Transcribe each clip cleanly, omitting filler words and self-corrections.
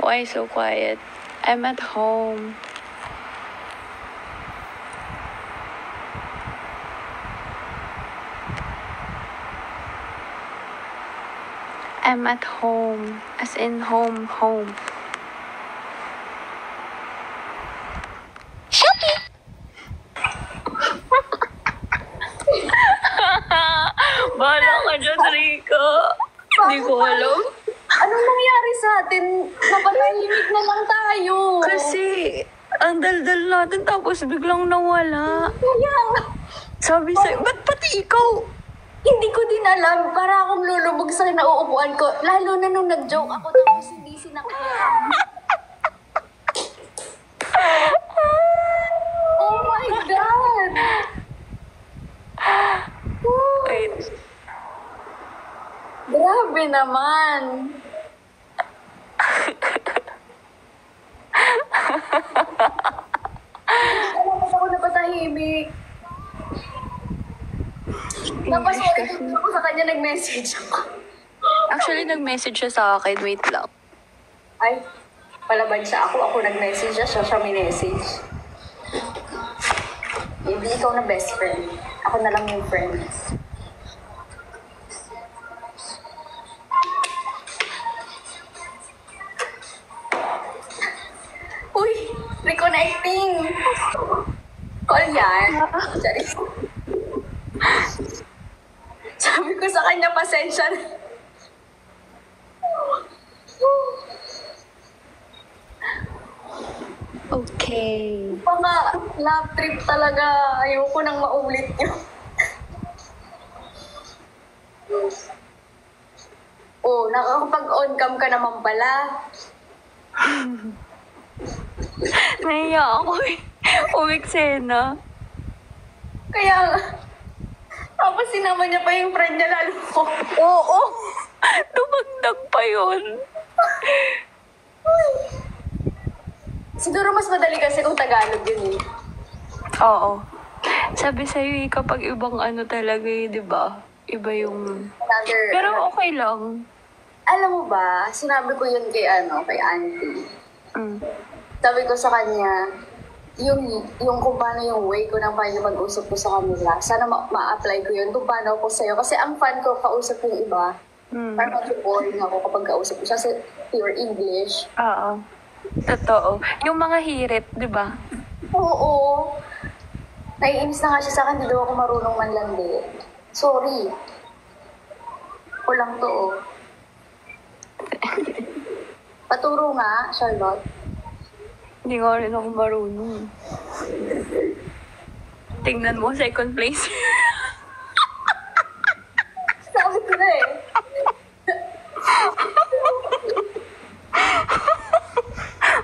Why so quiet? I'm at home. I'm at home. As in home. Bahala ka dyan, Rico. Hindi ko alam. Anong nangyari sa atin? Napatahimik na lang tayo. Kasi, ang daldal natin tapos biglang nawala. Kaya nga, Sabi sa'yo, ba't pati ikaw? hindi ko din alam. Para akong lulubog sa nauupuan ko. Lalo na nung nag-joke ako tapos hindi sinakyan. Oh my God! Wait. Grabe naman. Bakit ako napatahimik? Tapos ako sa kanya nag-message ako. Actually, nag-message siya sa akin. Wait lang. Ay, palaban siya. Ako nag-message siya may-message. Maybe ikaw na best friend. Ako na lang yung friends. Uy, reconnecting! Call yan. Sorry. Sabi ko sa kanya, pasensya na. Okay. Mga love trip talaga. Ayoko nang maulit yun. Oh, nakakapag-on cam ka naman pala. Naiya ako eh. Umiksena. Kaya nga. Tapos sinama niya pa yung friend niya lalo ko. Oo. Dumagdag pa yun. Siguro mas madali kasi kung Tagalog yun eh. Oo. Sabi sa'yo eh, kapag ibang ano talaga eh, di ba? Iba yung... Another, Pero okay lang. alam mo ba, sinabi ko yun kay auntie. Mm. Sabi ko sa kanya, yung kung paano yung way ko ng pakikipag-usap ko sa kanila, sana ma-apply ko yun kung paano ako sa'yo. Kasi ang fan ko, kausap yung iba. Parang boring ako kapag kausap ko siya sa pure English. Oo. Totoo. Yung mga hirit, di ba? Oo. Naiinis na nga siya sa akin, di daw ako marunong manlandi. Sorry. Kulang to, oh. Paturo nga, Charlotte. Hindi nga rin ako marunong. Tingnan mo, second place. Sabi ko na eh.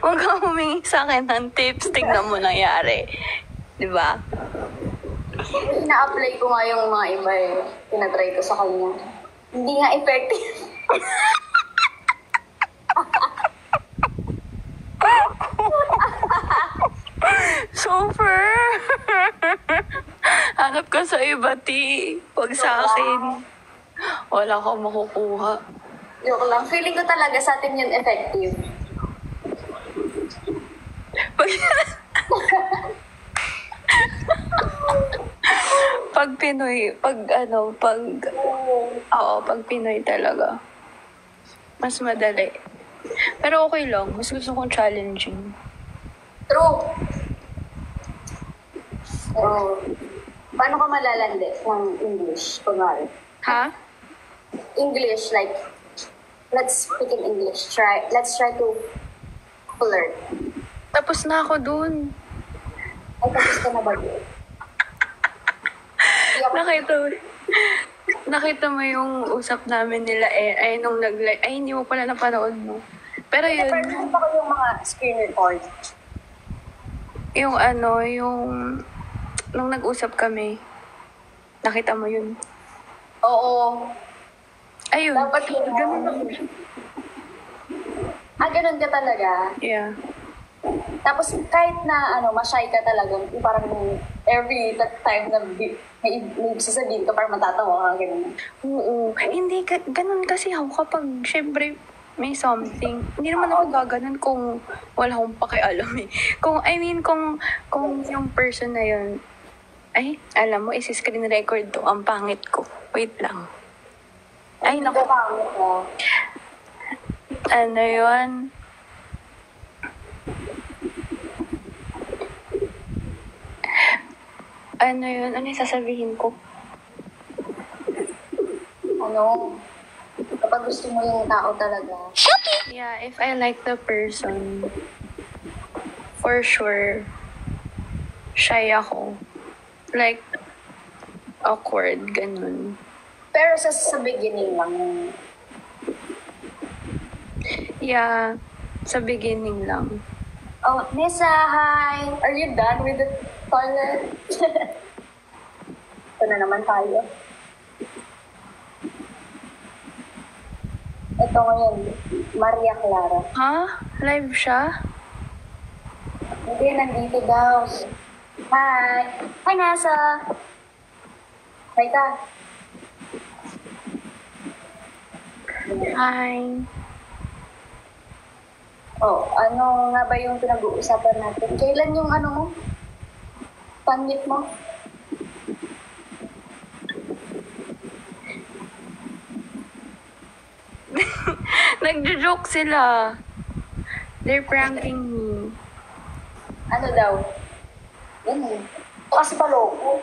Huwag kang humingi sa akin ng tips. Tingnan mo nangyari. Di ba? Ina-apply ko nga yung mga iba eh. Tinatry ko sa kanya. Hindi nga effective. Super! Hanap ka sa iba, Ti. Huwag sa akin. Wala kang makukuha. Joke lang. Feeling ko talaga sa atin yun effective. Pag Pinoy, pag Pinoy talaga. Mas madali. Pero okay lang. Mas gusto kong challenging. True. Oh. Paano ka malalandi ng English? Kunwari. Ha? English, like, let's speak in English. Let's try to flirt. Tapos na ako dun. Ay, tapos ka na ba yun? Nakita mo yung usap namin nila ay nung ay hindi mo pala napanood mo. Pero yun, Pero pa ko yung mga screen record. yung nung nag-usap kami, nakita mo yun. Oo. Ayun. Dapat yun. Ganun ako. Ganun ka talaga. Yeah. Tapos kahit na ma-shy ka talaga, parang every time na may sasabihin ka, parang matatawa ka, ganun. Oo. Hindi, ganun kasi ako kapag, syempre, may something. Hindi naman ako gaganon kung wala akong pakialam eh. Kung yung person na yun, ay, alam mo, isi-screen record to. Ang pangit ko. Wait lang. Ay, naku. Ano yun? Ano yun? Ano yung sasabihin ko? Ano? Kapag gusto mo yung tao talaga. Yeah, if I like the person, for sure, shy ako. Like, awkward, ganun. Pero sa beginning lang. Yeah, sa beginning lang. Oh, Nessa, hi! Are you done with the toilet? Ito na naman tayo. Ito ngayon, Maria Clara. Ha? Live siya? Hindi, nandito daw. Hi! Hi, Nessa! Hi ka. Hi. Oh, ano nga ba yung pinag-uusapan natin? Kailan yung ano mo? Panlit mo? Nagjo-joke sila. They're pranking me. Ano daw? Yan eh. Kasi paloko.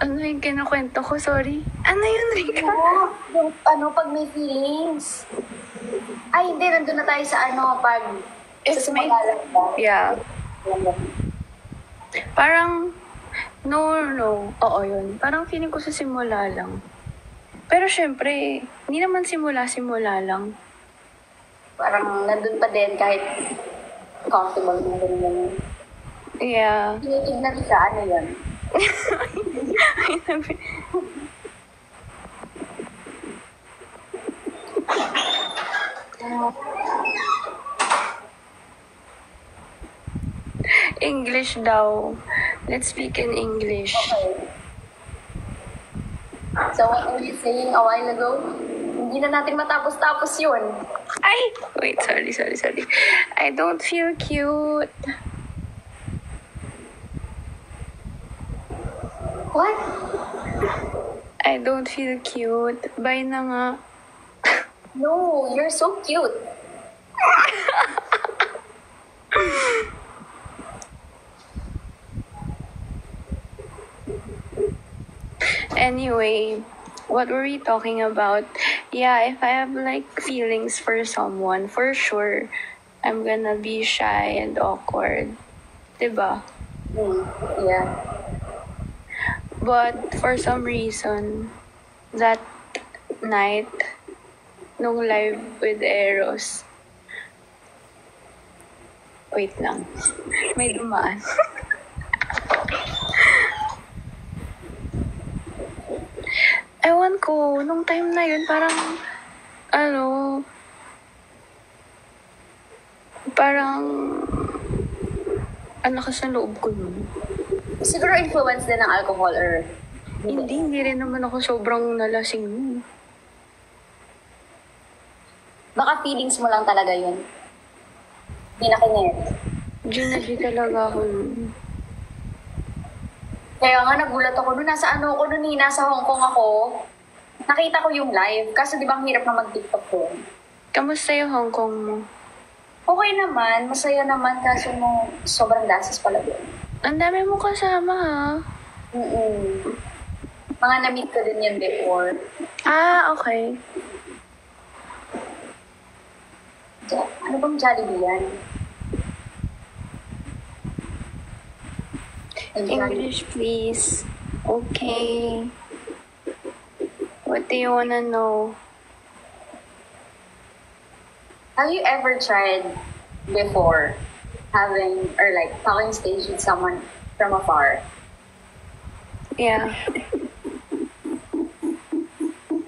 Ano yung kinukwento ko? Sorry. Ano yun, Rika? Yung ano, pag may feelings. Ay, hindi. Nandun na tayo sa ano, pag If sa may... sumagalang ba? Yeah. Parang, no. Oo, yun. Parang feeling ko sa simula lang. Pero syempre, hindi naman simula lang. Parang nandun pa din kahit comfortable na ganyan. Yeah. Tinitignan ka, ano yan? English daw. Let's speak in English. Okay. So, what were you saying a while ago? Hindi na natin matapos-tapos yun. Ay! Wait, sorry. I don't feel cute. What? I don't feel cute. Bye na nga. No, you're so cute. Anyway, what were we talking about? Yeah, if I have like feelings for someone, for sure, I'm gonna be shy and awkward. Diba? Yeah. But for some reason, that night, nung live with Eros, wait lang, may dumaan. Ewan ko, nung time na yun, parang, ang lakas ng loob ko nun. Siguro influence din ng alcohol or... Hindi rin naman ako sobrang nalasing nun. Baka feelings mo lang talaga yun. Hindi na kinet. Ginaji talaga ako nun. Kaya nga nagulat ako nun. Nasa Hong Kong ako. Nakita ko yung live. Kaso di ba ang hirap na mag-TikTok ko? Kamusta yung Hong Kong mo? Okay naman. Masaya naman. Kaso mo sobrang gastos pala doon. Ang dami mo kasama ha? Mga na-meet ko din yun before. Ah, okay. Ano bang Jollibee yan? English, please. Okay. What do you wanna know? Have you ever tried before having or like talking stage with someone from afar? Yeah.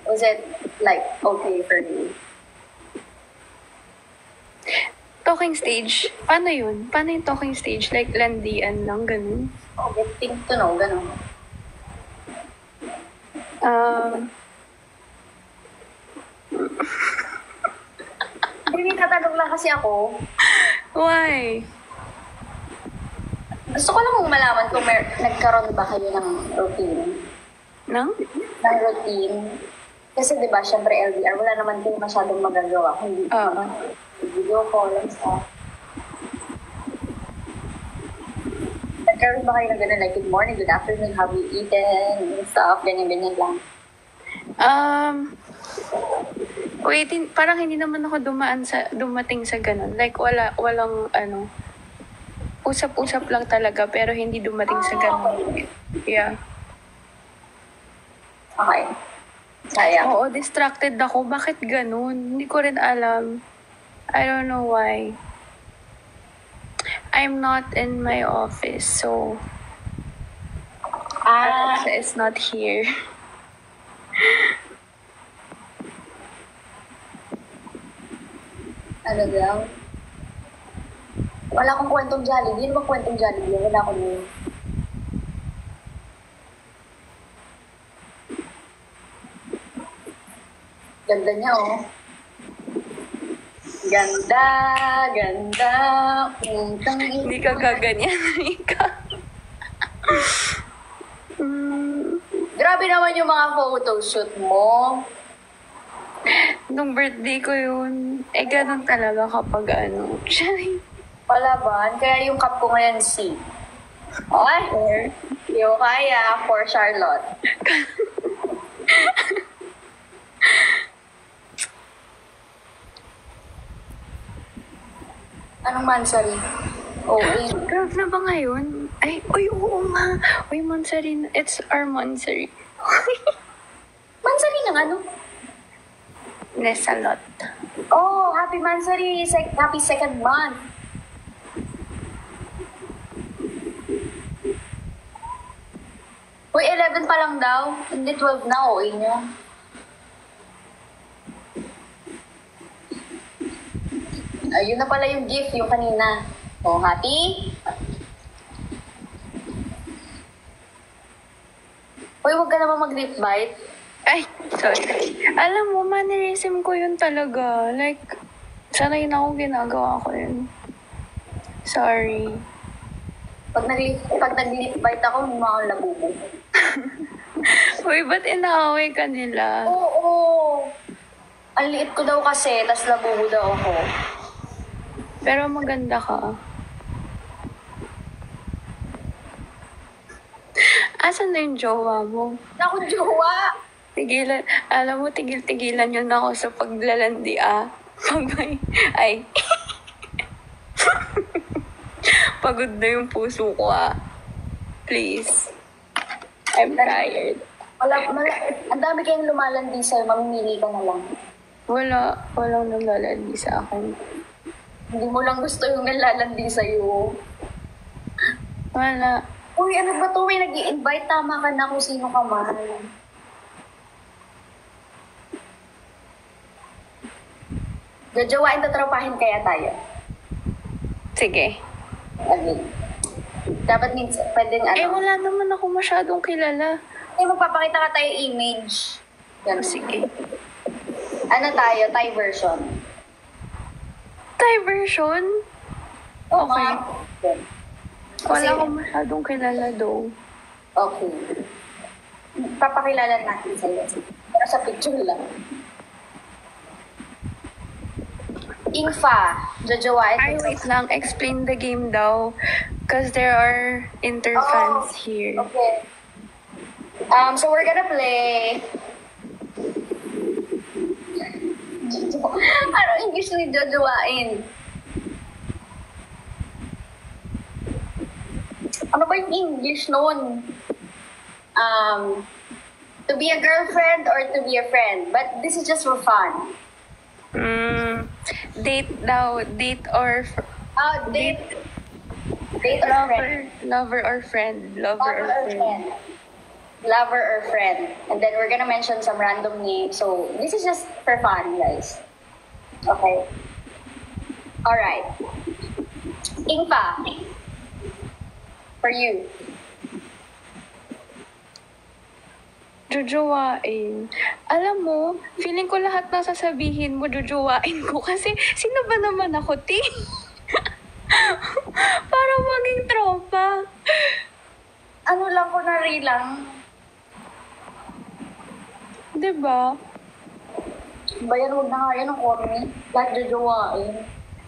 Was it like okay for you? To talking stage, paano yun? Paano yung talking stage? Like, landian lang, ganun? Oh, getting to know, ganun. Hindi, tatanong lang kasi ako. Why? Gusto ko lang malaman kung nagkaroon ba kayo ng routine. Nang? Ng routine. Kasi diba, syempre LDR, wala naman kayo masyadong magagawa. Hindi video call and stuff. Nagkaroon ba kayo ng gano'n, like good morning, good afternoon, have you eaten, and stuff, ganyan-ganyan lang. Wait, parang hindi naman ako dumating sa ganun. Like, walang usap-usap lang talaga, pero hindi dumating sa ganun. Yeah. Okay. Sayang. Oo, distracted ako. Bakit ganun? Hindi ko rin alam. I don't know why. I'm not in my office, so Alexa is not here. Ano daw? Wala akong kwentong Jollibee. Ano ba kwentong Jollibee? Wala akong yun. Ganda niya, oh. Ganda, ganda. Hindi ka gaganyan, Rika. Grabe naman yung mga photoshoot mo. Nung birthday ko yun, ganun talaga kapag Palaban, kaya yung cup ko ngayon C. Okay. Yung kaya for Charlotte. Anong mansari? Grab na ba ngayon? Oo nga. Mansari. It's our mansari. Mansari ng ano? Nesalot. Oh, happy mansari. Happy second month. Uy, 11 pa lang daw. Hindi 12 na, OA niya. Ayun na pala yung gift, yung kanina. Oh, happy? Uy, huwag ka naman mag-lip bite. Ay, sorry. Alam mo, mannerism ko yun talaga. Like, sanay na ako ginagawa ko yun. Sorry. Pag nag-lip bite ako, hindi mo ako labubo. Uy, ba't inaaway ka nila? Oo. Ang liit ko daw kasi, tas labubo daw ako. Pero maganda ka. Asan na yung jowa mo? Naku, jowa! Tigil-tigilan yun ako sa paglalandi, Ay. Pagod na yung puso ko, Please. I'm tired. Ang dami kayong lumalandi sa'yo, mamimili ka na lang. Walang naglalandi sa akin. Hindi mo lang gusto yung nalalandi sa'yo. Wala. Uy, ano ba to? May nag-i-invite. Tama ka na kung sino ka man. Gajawain, tatrapahin kaya tayo. Sige. Okay. Dapat minsan, pwedeng wala naman ako masyadong kilala. Magpapakita ka tayo image. Yan. Sige. Ano tayo? Thai version. Thai version? Okay. Wala Kasi- akong masyadong kilala do. Okay. Papakilala natin sa'yo. Pero sa picture lang. Infa. Jajawain. Ay, wait lang. Explain the game daw. Because there are interfans here. Okay. So we're gonna play. Ano English ni Jajawain? Ano ba yung English noon? To be a girlfriend or to be a friend. But this is just for fun. Date daw. Date or... Date. Date or friend. Lover or friend. Lover or friend. Lover or friend. And then we're gonna mention some random names. So this is just for fun, guys. Okay. Alright. Ingpa. For you. Jojowain. Alam mo, feeling ko lahat na sasabihin mo, jojowain ko. Kasi, sino ba naman ako, Ti? Para maging tropa. Ano lang ko na lang. Diba? Bayan, huwag na nga yan ang corny. Lahat jojowain.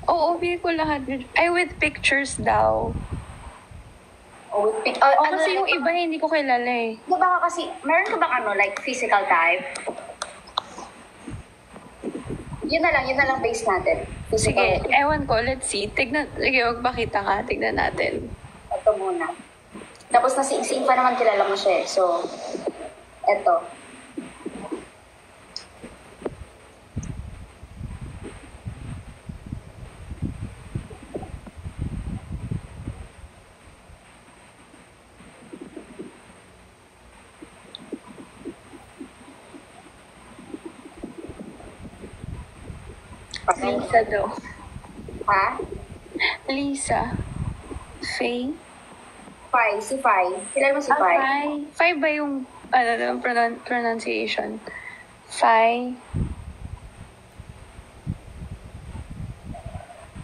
Oo, feeling ko lahat. Ay, with pictures daw. Oh, with pic- Kasi yung iba hindi ko kilala eh. Di ba kasi, meron ka bang like physical type? Yun na lang base natin. Physical. Sige, ewan ko, let's see. Sige, magpakita ka. Tignan natin. Ito muna. Tapos si pa naman kilala mo siya eh. So, eto. Lisa daw. Ha? Lisa. Faye. Fai. Si Fai. Kilala mo si Fai? Faye ba yung pronunciation? Faye.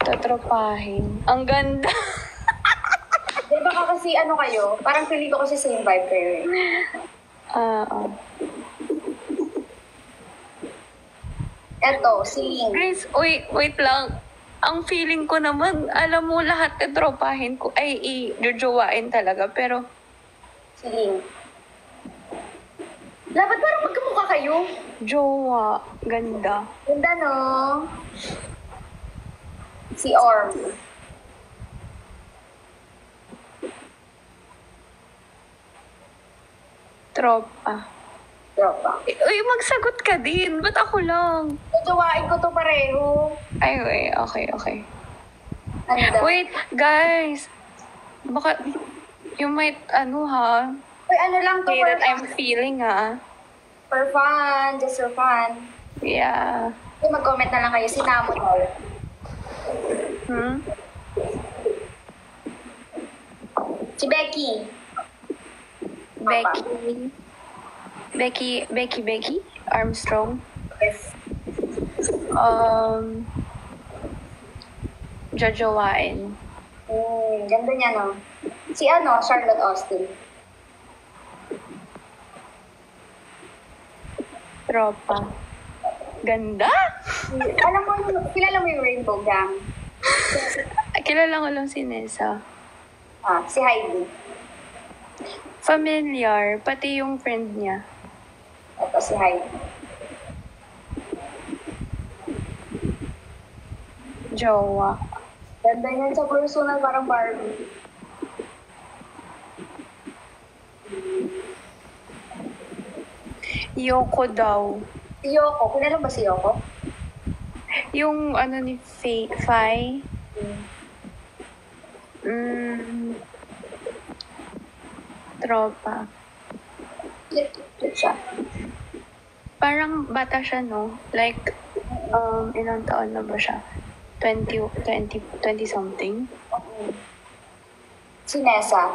Tatropahin. Ang ganda. Di ba kasi ano kayo? Parang feeling ko kasi same vibe kayo eh. Eto, si Ling. Grace, wait lang. Ang feeling ko naman, alam mo lahat na tropahin ko ay i-jojowain talaga. Pero, Si Ling. Dapat parang magkamukha kayo. jowa, ganda. Ganda no? Si Orm. Tropa. Tropa. Uy, magsagot ka din. Ba't ako lang? Tutuwain ko to pareho. Ay, wait. Okay. Ano daw? Wait, guys. Baka, you might, ha? Uy, ano lang to Say for that I'm feeling, ha? For fun. Just for fun. Yeah. Uy, mag-comment na lang kayo. Sinamo daw. Si Becky. Becky Armstrong. Yes. Jojowain. Ganda niya, no? Si Charlotte Austin. Tropa. Ganda? Alam mo, kilala mo yung Rainbow Gang? Kilala ko lang si Nessa. Si Heidi. Familiar, pati yung friend niya. Ito si Heidi. Jowa. Ganda niyan sa personal, parang Barbie. Yoko daw. Si Yoko. Kilala ba si Yoko? Yung ni Faye. Tropa. Cute siya. Parang bata siya, no? Like, ilang taon na ba siya? 20 something? Si Nessa.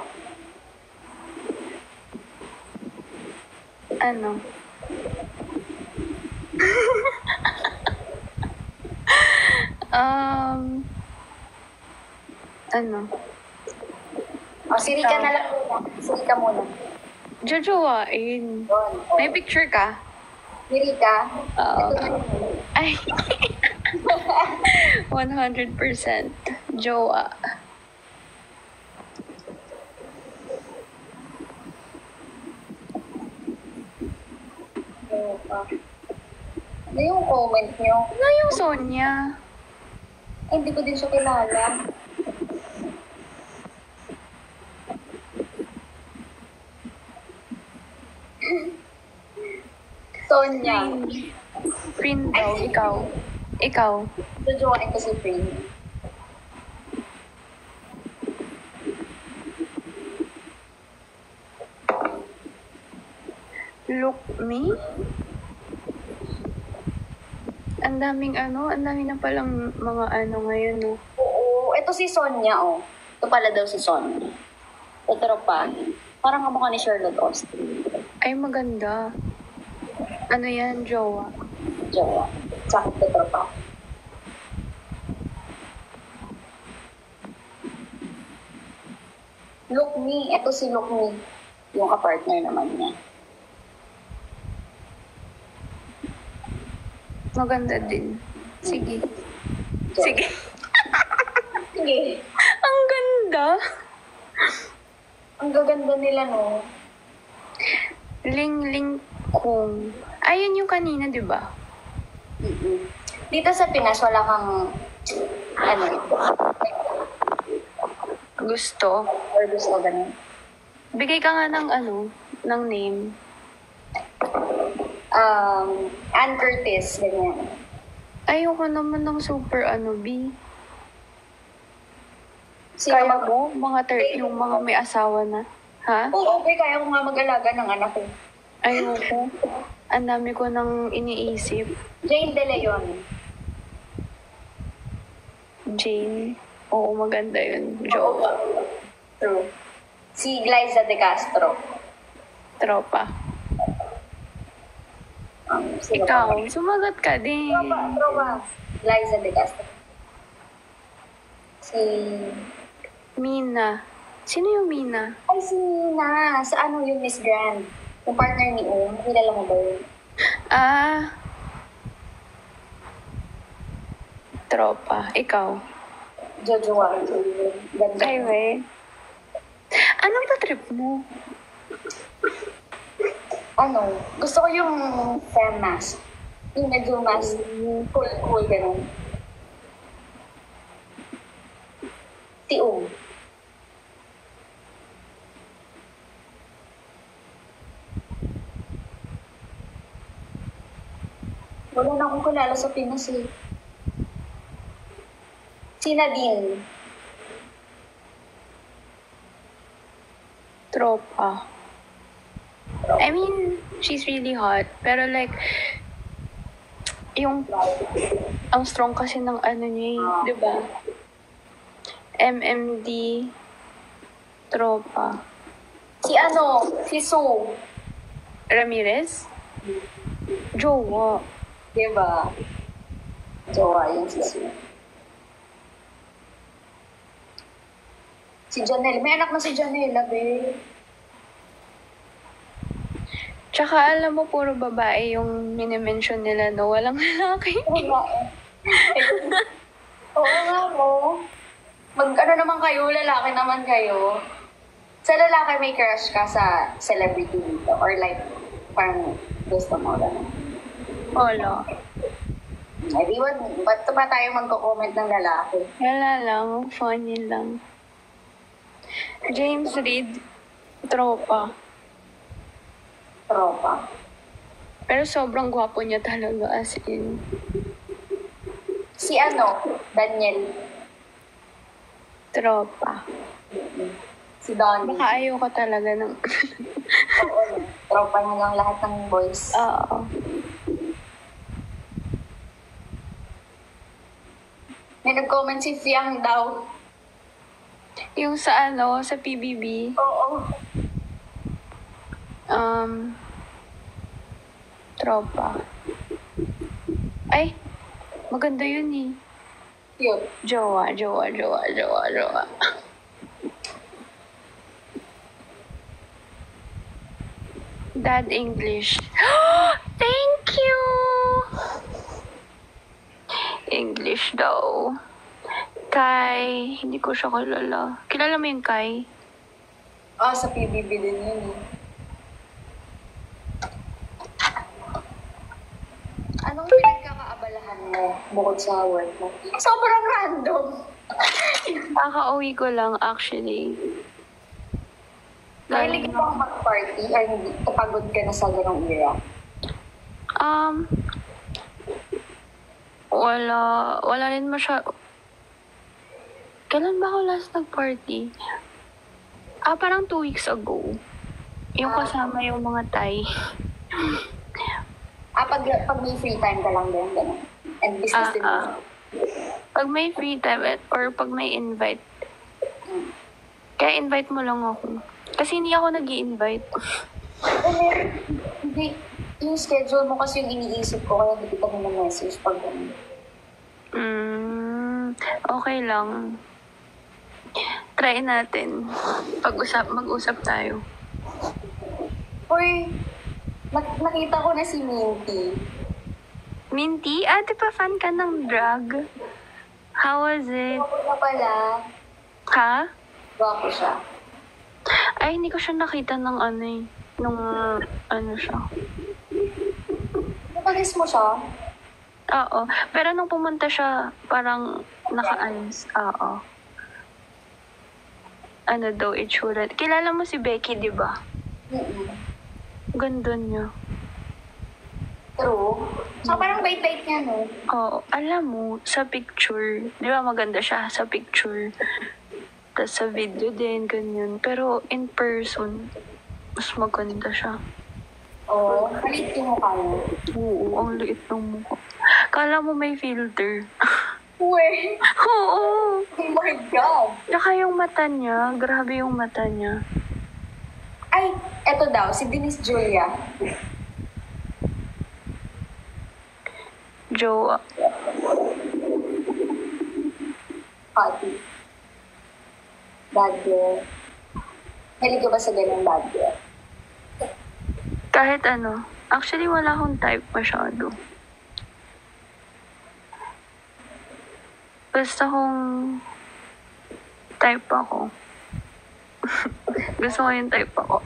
Ano? Ano? Si Rika na lang muna. Si Rika muna. Jojowain. May picture ka? Si Rika. Oo. Ito na yun. Ay. 100% jowa. Ano yung comment nyo? Ano yung Sonia? Ay, hindi ko din siya kilala. Sonia. Prin daw, ikaw. Jojoain ko si Prin. Look me? Ang daming ang dami na palang mga ngayon, no? Oo, ito si Sonia, oh. Ito pala daw si Sonia. Ito pa. Parang kamukha ni Charlotte Austin. Ay, maganda. Ano yan, jowa? Jowa. Tsaka ito pa. Look Me. Ito si Look Me. Yung kapartner naman niya. Maganda din. Sige. Jowa. Sige. Sige. Ang ganda. Ang gaganda nila, no? Ling Kung. Ayun yung kanina, di ba? Mm-mm. Dito sa Pinas, wala kang Gusto. or gusto ganun. Bigay ka nga ng ng name. Ann Curtis, ganyan. Ayoko naman ng super B. Sino Kaya mo? Yung mga may asawa na. Ha? Oo, okay. Kaya ko nga mag-alaga ng anak ko. Ayoko. Ang dami ko nang iniisip. Jane De Leon. Jane. Oo, maganda yun. Jowa. True. Si Glyza De Castro. Tropa. Sino Ikaw, pa? sumagot ka din. Tropa. Glyza De Castro. Si... Mina. Sino yung Mina? Ay, si Nina. Sa yung Miss Grand. Yung partner ni Kilala mo ba yun? Tropa. Ikaw. Jojo Wang. Ganda. Ay, we. Anong pa-trip mo? Gusto ko yung femme mask. Yung medyo mas cool, ganun. Si Wala na akong kilala sa Pinas eh. Si Nadine. Tropa. I mean, she's really hot. Pero like, ang strong kasi ng niya di ba? MMD. Tropa. Si Sue. Ramirez? Jowa. Diba? Jowa yun si Sue. Si Janelle. May anak na si Janelle, be. Tsaka alam mo, puro babae yung minimension nila, no? Walang lalaki. Oo nga mo. Naman kayo, lalaki naman kayo. Sa lalaki may crush ka sa celebrity dito? Or like, parang gusto mo lang? Wala. Ay, di ba? Ba't pa tayo magko-comment ng lalaki? Wala lang. Funny lang. James Reid. Tropa. Tropa. Pero sobrang gwapo niya talaga, as in. Si Daniel. Tropa. Si Donnie. Baka ayoko talaga ng... Oo. Tropa niya lang lahat ng boys. Oo. May nag-comment si Fiang daw. Yung sa sa PBB. Oo. Tropa. Ay, maganda yun eh. Cute. Jowa. Dad English. Thank you! English daw. Kai. Hindi ko siya kilala. Kilala mo yung Kai? Sa PBB din yun eh. Anong pinagkakaabalahan mo bukod sa work mo? Sobrang random. Kakauwi ko lang actually. Mahilig mo mag-party or hindi? Kapagod ka na sa ganong era? Wala rin Kailan ba ako last nag-party? Parang 2 weeks ago. Yung kasama yung mga Thai. Pag may free time ka lang din, gano'n? and business din. Pag may free time or pag may invite, kaya invite mo lang ako. Kasi hindi ako nag-i-invite. Hindi, yung schedule mo kasi yung iniisip ko, kaya hindi kita mo message pag gano'n. Okay lang. Try natin. Mag-usap tayo. Uy, nakita ko na si Minty. Minty? Di pa fan ka ng drag? How was it? Gwapo na pala. Ha? Gwapo siya. Ay, hindi ko siya nakita ng nung siya. Napalis mo siya? Oo. Pero nung pumunta siya, parang naka-alis. Oo. Ano daw, itsura. Kilala mo si Becky, di ba? Ganda niya. True. So, parang bait-bait niya, no? Oo. Alam mo, sa picture, di ba maganda siya sa picture? Tapos sa video din, ganyan. Pero in person, mas maganda siya. Oo. Malit yung mukha mo. Oo, ang liit ng mukha. Kala mo may filter. Uwe! Oo! Oh my God! Tsaka yung mata niya, grabe yung mata niya. Ay, eto daw, si Denise Julia. Jowa. Pati. Bad girl. Mahilig ka ba sa ganun bad girl? Kahit ano. Actually, wala akong type masyado. Basta kung type ako. Gusto ko yung type ako.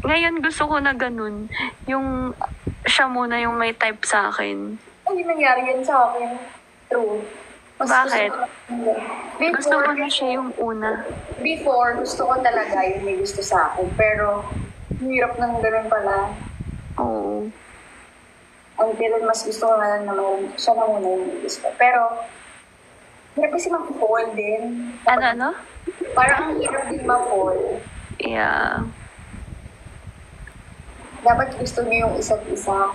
Ngayon gusto ko na ganun. Yung siya muna yung may type sa akin. Hindi nangyari yan sa akin. True. Bakit? Gusto ko na Before, siya yung una. before, gusto ko talaga yung may gusto sa akin. Pero, hirap ng ganun pala. Oo. Until mas gusto ko nga lang naman siya na muna yung may gusto. Pero, hirap kasi mag-fall din. Ano? Parang ang hirap din mag-fall. Yeah. Dapat gusto niyo yung isa't isa.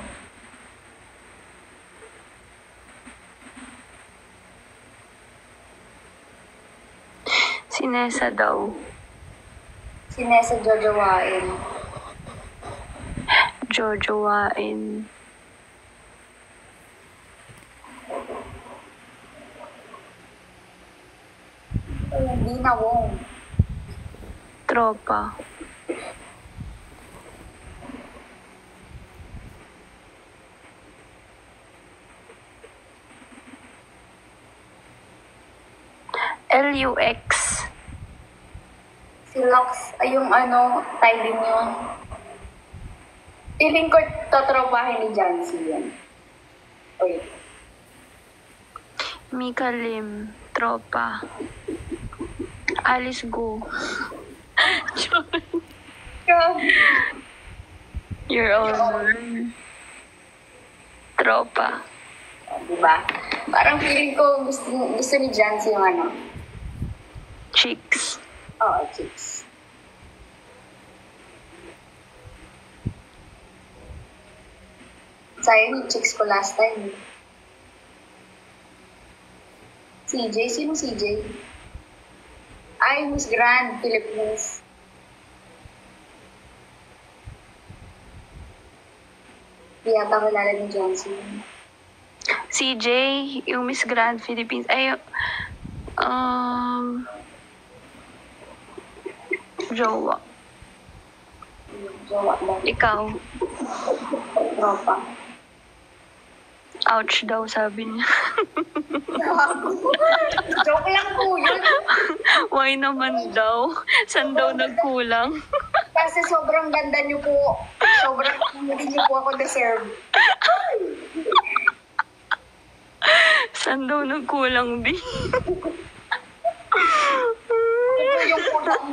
Si Nessa daw. Si Nessa jojowain. Jojowain. Hindi na Wong. Tropa. LUX. Si Lux, ay yung tie din yun. Feeling ko totropahin ni Jancy yan. Wait. Mika Lim. Tropa. Alice Go. Your honor. Tropa. Diba? Parang feeling ko gusto ni Jancy yung Chicks. Oo, chicks. Sayang yung chicks ko last time. CJ? Sino CJ? Ay, Miss Grand, Philippines. Di yata kilala ni Johnson. CJ, yung Miss Grand Philippines. Ay, jowa. Jowa lang. Ikaw. Tropa. Ouch daw, sabi niya. Joke lang po yun. Why naman daw? Saan daw nagkulang? Kasi sobrang ganda niyo po. Sobrang hindi niyo po ako deserve. Saan daw nagkulang, B? Ito yung kulang.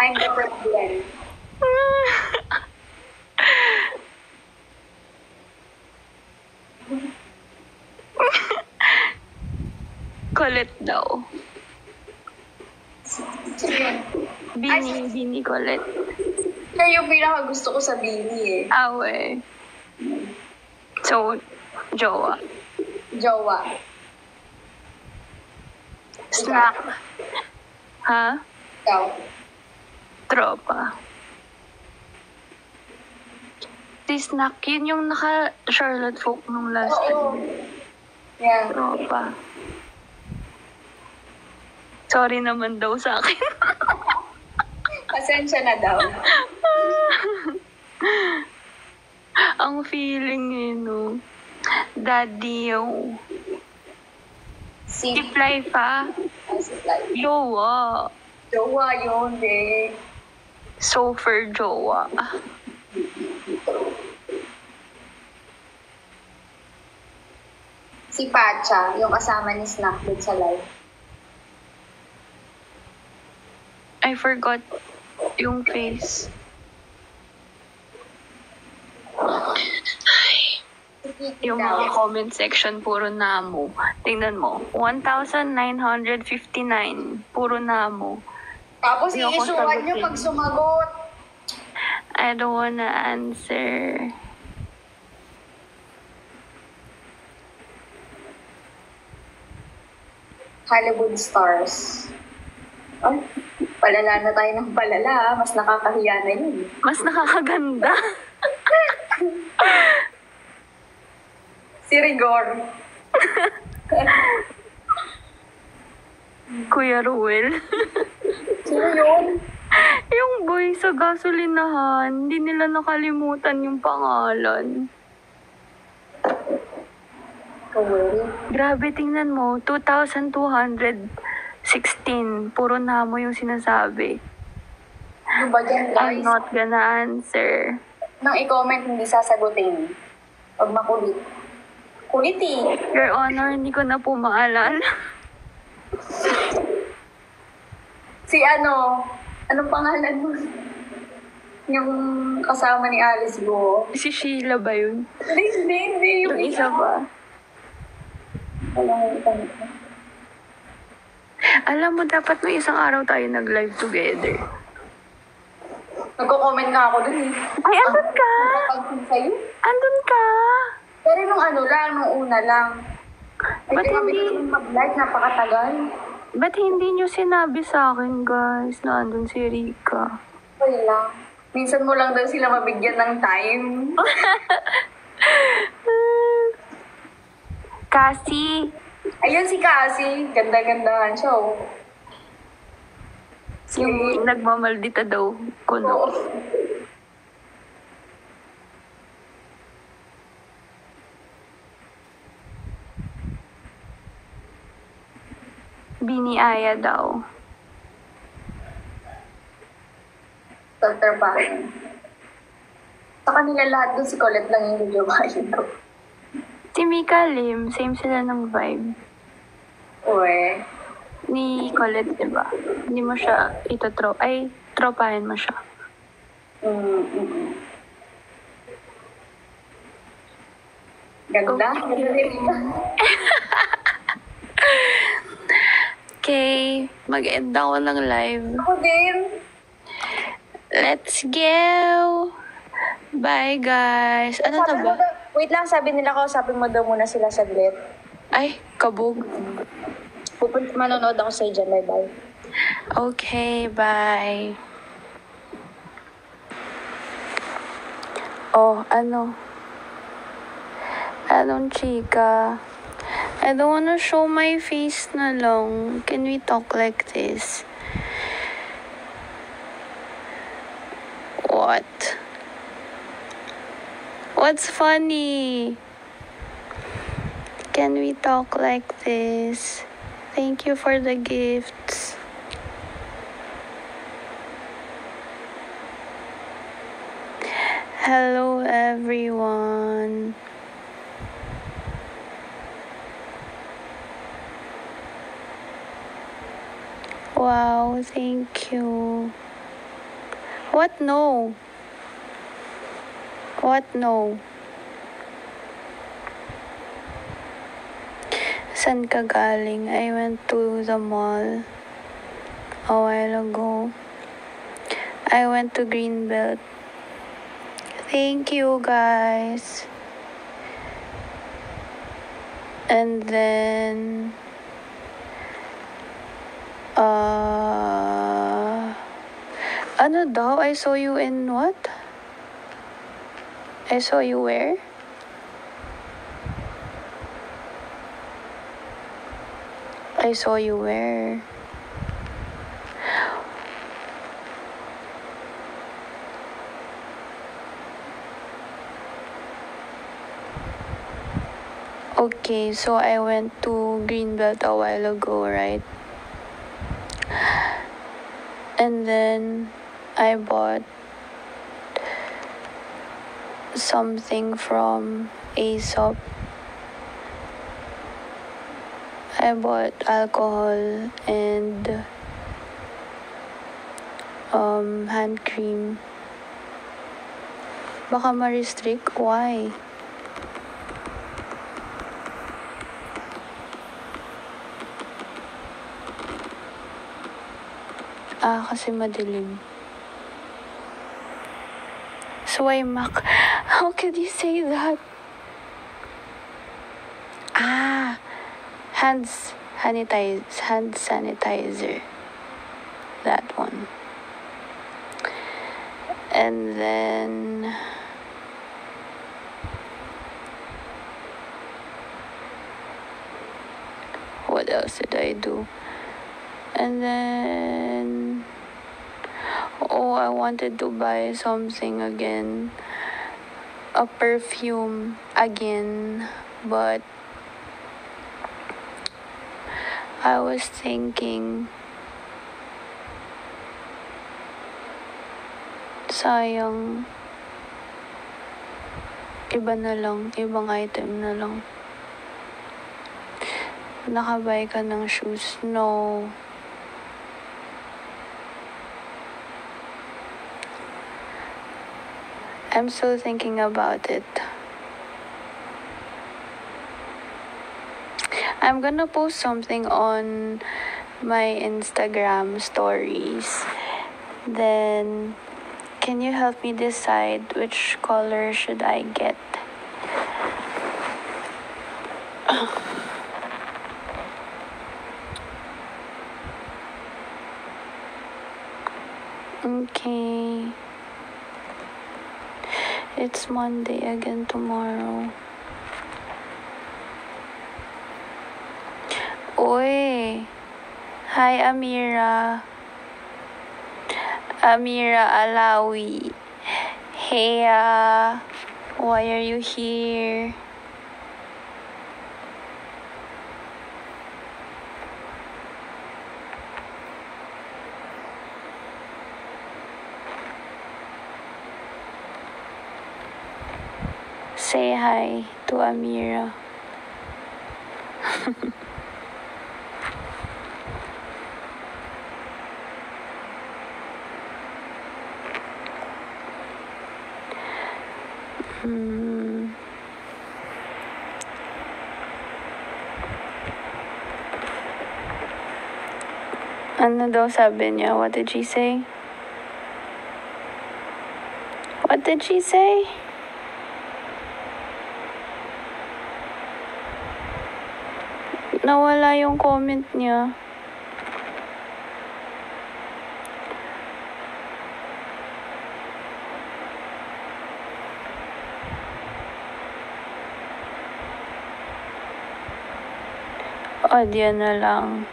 I'm the president. Colette daw. Bini Colette. Siya yung pinaka gusto ko sa Bini eh. Awe. So, jowa. Jowa. Snack. Ha? Ikaw. Tropa. Si Snack, yun yung naka-Charlotte Folk nung last Oo. time. Yeah. Tropa. Sorry naman daw sa akin. Pasensya na daw. Ang feeling no. Daddy yung Si si Fly pa. si Fly. Jowa. Jowa yun, eh. Sofer jowa. Si Pacha, yung kasama ni Snack dun sa live. I forgot yung face. Yung mga comment section, puro namo. Tingnan mo. 1,959. Puro namo. Tapos Hindi ako i-isuhan nyo sagutin. pag sumagot. I don't wanna answer. Hollywood stars. Ay, palala na tayo ng palala. Mas nakakahiya na yun. Mas nakakaganda. Si Rigor. Kuya Ruel. Sino yun? Yung boy sa gasolinahan, hindi nila nakalimutan yung pangalan. Kawel. Grabe, tingnan mo. 2,216. Puro namo yung sinasabi. Ano ba dyan, I'm guys? not gonna answer. Nang i-comment, hindi sasagutin. Pag makulit. Kulit eh. Your Honor, hindi ko na po maalala. Si ano? Anong pangalan mo? Yung kasama ni Alice Go. Si Sheila ba yun? Hindi. Yung isa ba? Alam mo, dapat may isang araw tayo nag-live together. Nagko-comment nga ako dun eh. Ay, andun ka! Pag-pin sa'yo. Andun ka! Pero nung ano lang, nung una lang. Ay, Ba't grabe hindi? naman mag-live, napakatagal. Ba't hindi nyo sinabi sa akin, guys, na andun si Rika? Wala. Minsan mo lang daw sila mabigyan ng time. Kasi, Ayun si Cassie. Ganda-gandahan siya, oh. yung nagmamaldita daw ko, no? Oo. Biniaya daw. Pagtrabaho. Sa kanila lahat dun si Colette lang yung videobahin ko. Si Mika Lim, same sila ng vibe. Uwe. Ni Colette, diba? Hindi mo siya tropahin mo siya. Ganda. Okay, mag-end ako ng live. Ako din. Let's go! Bye, guys. Ano na ba? Wait lang, sabi nila kausapin mo daw muna sila saglit. Ay, kabog. Manonood ako sa dyan. Bye-bye. Okay, bye. Oh, ano? Anong chika? I don't wanna show my face na lang. Can we talk like this? What? What's funny? Can we talk like this? Thank you for the gifts. Hello, everyone. Wow, thank you. What no? What no? Saan ka galing? I went to the mall a while ago. I went to Greenbelt. Thank you, guys. And then, ano daw? I saw you in what? I saw you where? I saw you where? Okay, so I went to Greenbelt a while ago, right? And then I bought something from Aesop. I bought alcohol and hand cream. Baka ma-restrict? Why? Kasi madilim. So I Mac. How could you say that? Hand sanitizer. That one. And then what else did I do? And then I wanted to buy something again. A perfume again, but I was thinking, sayang, ibang item na lang. Nakabay ka ng shoes? No. I'm still thinking about it. I'm gonna post something on my Instagram stories. Then, can you help me decide which color should I get? Okay. It's Monday again tomorrow. Uy! Hi, Amira. Amira Alawi. Hey, why are you here? Say hi to Amira. Ano daw sabi niya? What did she say? What did she say? Nawala yung comment niya. Diyan na lang.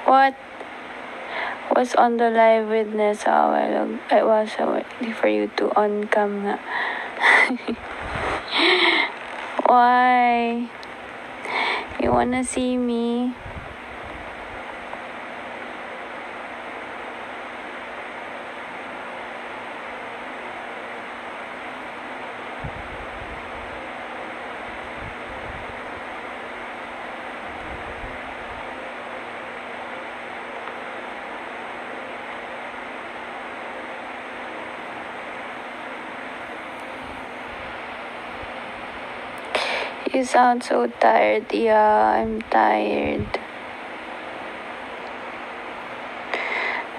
What? Was on the live with Nessa a while ago. I was waiting for you to on cam nga. Why? You wanna see me? You sound so tired. Yeah, I'm tired.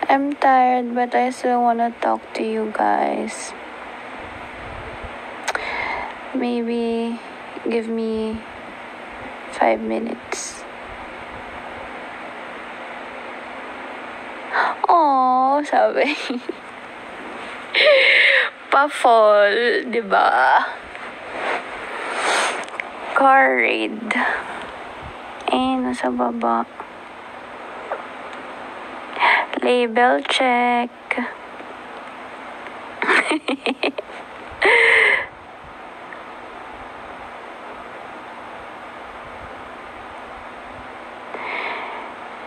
I'm tired, but I still want to talk to you guys. Maybe give me 5 minutes. Oh, sabi. Pa-fall, di ba? Car raid. Nasa baba. Label check.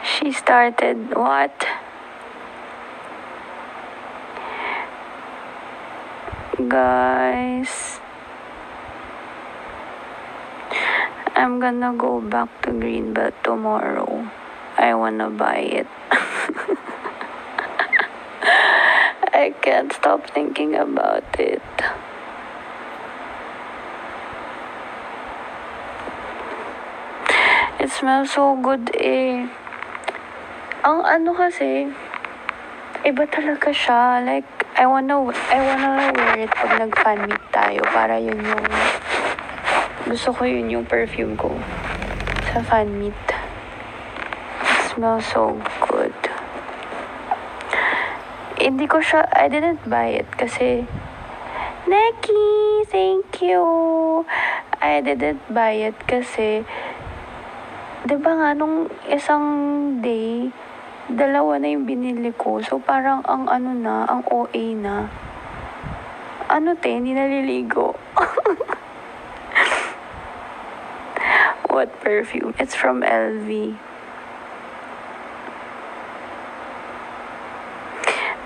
She started what? Guys, I'm gonna go back to Greenbelt tomorrow. I wanna buy it. I can't stop thinking about it. It smells so good eh. Ang ano kasi, iba talaga siya. Like, I wanna wear it pag nag-fan meet tayo para yun yung gusto ko, yun yung perfume ko sa fan meet. It smells so good. I didn't buy it kasi Neki, thank you. I didn't buy it kasi 'di ba nga nung isang day dalawa na yung binili ko. So, parang ang OA na. Hindi naliligo. What perfume? It's from LV.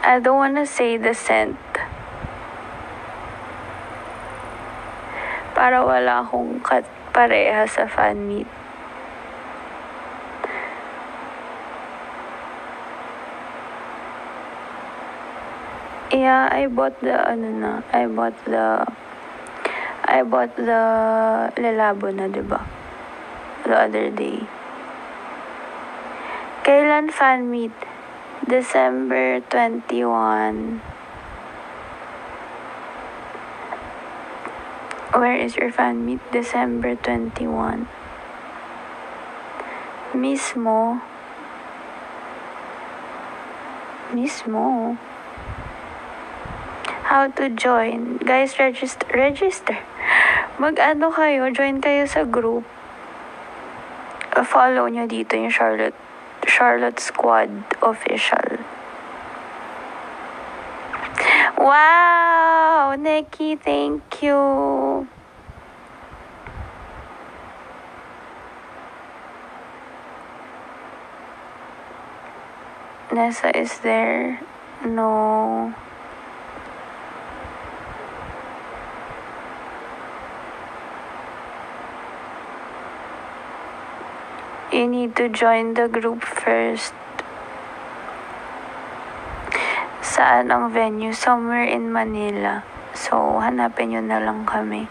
I don't wanna say the scent. Para wala akong pareha sa fan meet. Yeah, I bought the Lelabo na, diba? The other day. Kailan fan meet? December 21. Where is your fan meet? December 21. Mismo. How to join? Guys, register. Mag-ano kayo, join kayo sa group. Follow nyo dito yung Charlotte Squad Official. Wow! Neki, thank you. Nessa is there? No. You need to join the group first. Saan ang venue? Somewhere in Manila. So, hanapin nyo na lang kami.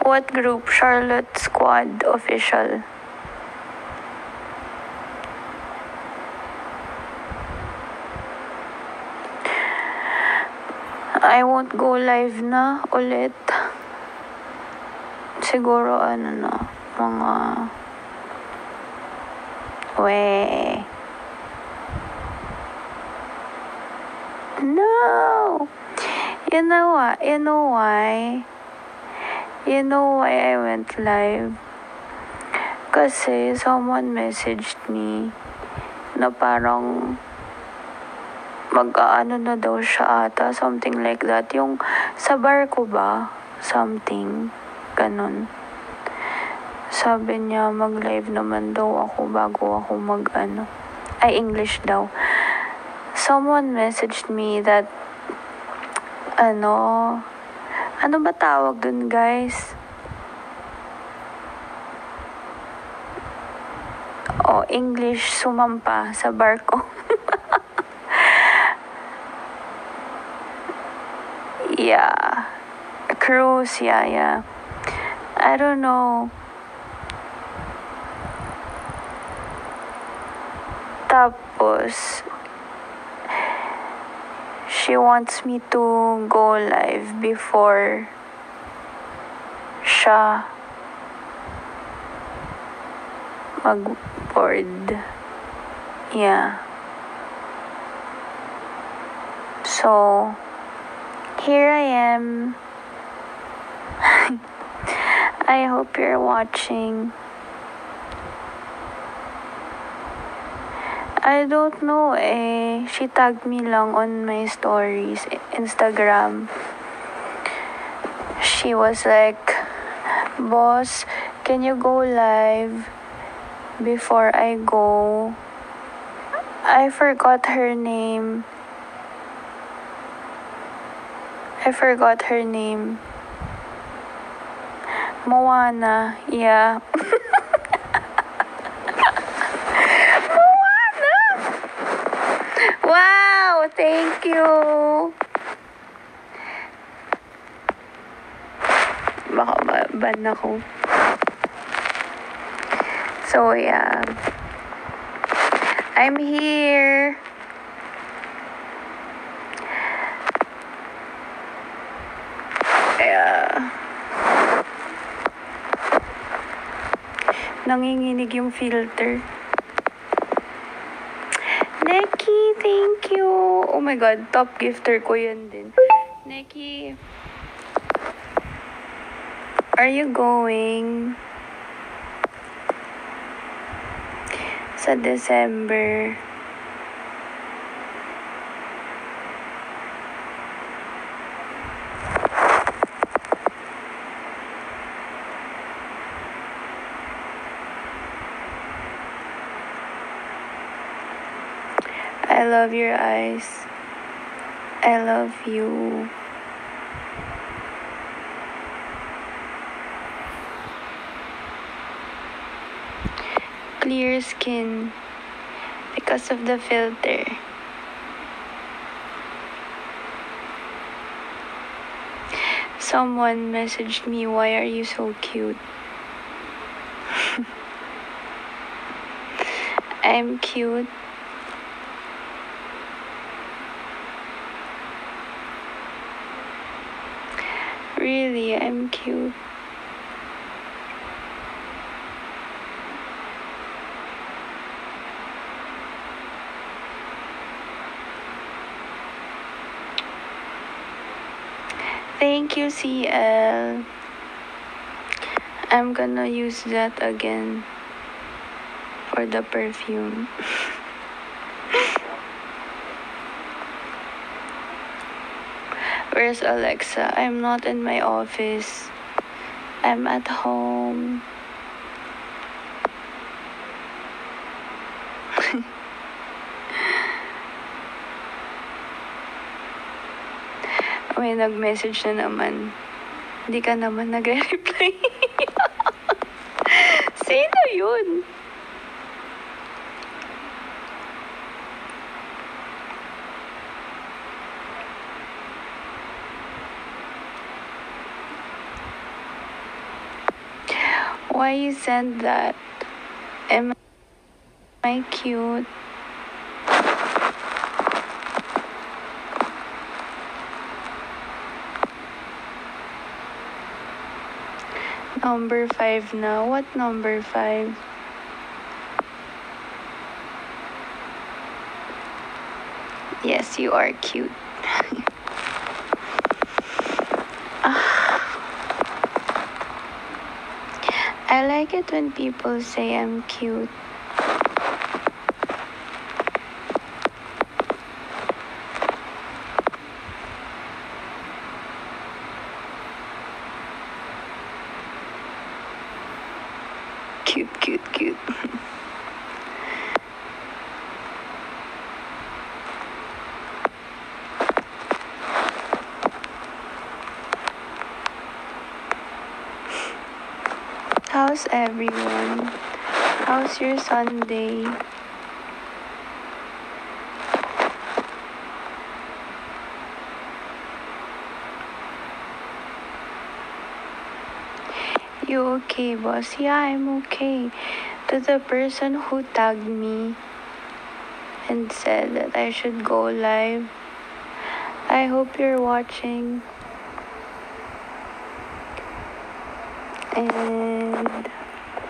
What group? Charlotte Squad Official. I won't go live na ulit. Siguro mga No! You know why? You know why I went live? Kasi someone messaged me na parang mag-aano na daw siya ata, something like that. Yung sa bar ko ba? Something. Ganon. Sabi niya, mag-live naman daw ako bago ako English daw. Someone messaged me that, ano ba tawag dun, guys? English sumampa sa bar ko. Yeah. Cruise, yeah. I don't know. Tapos, She wants me to go live before siya mag-board. Yeah. So, here I am. I hope you're watching. I don't know she tagged me lang on my stories, Instagram. She was like, "Boss, can you go live before I go?" I forgot her name. Moana, yeah. Moana! Wow, thank you. Baka ban ako. So, yeah. I'm here. Yeah. Nanginginig yung filter. Neki, thank you. Oh my God, top gifter ko yun din. Neki, are you going sa December? I love your eyes. I love you. Clear skin because of the filter. Someone messaged me, "Why are you so cute?" I'm cute. Really, I'm cute. Thank you, CL. I'm gonna use that again for the perfume. Where's Alexa? I'm not in my office. I'm at home. May nag-message na naman. Hindi ka naman nagre-reply. Sino yun? Why you send that? Am I cute? Number 5 na. What number 5? Yes, you are cute. I like it when people say I'm cute. Cute. How's everyone? How's your Sunday? You okay, boss? Yeah, I'm okay. To the person who tagged me and said that I should go live, I hope you're watching. And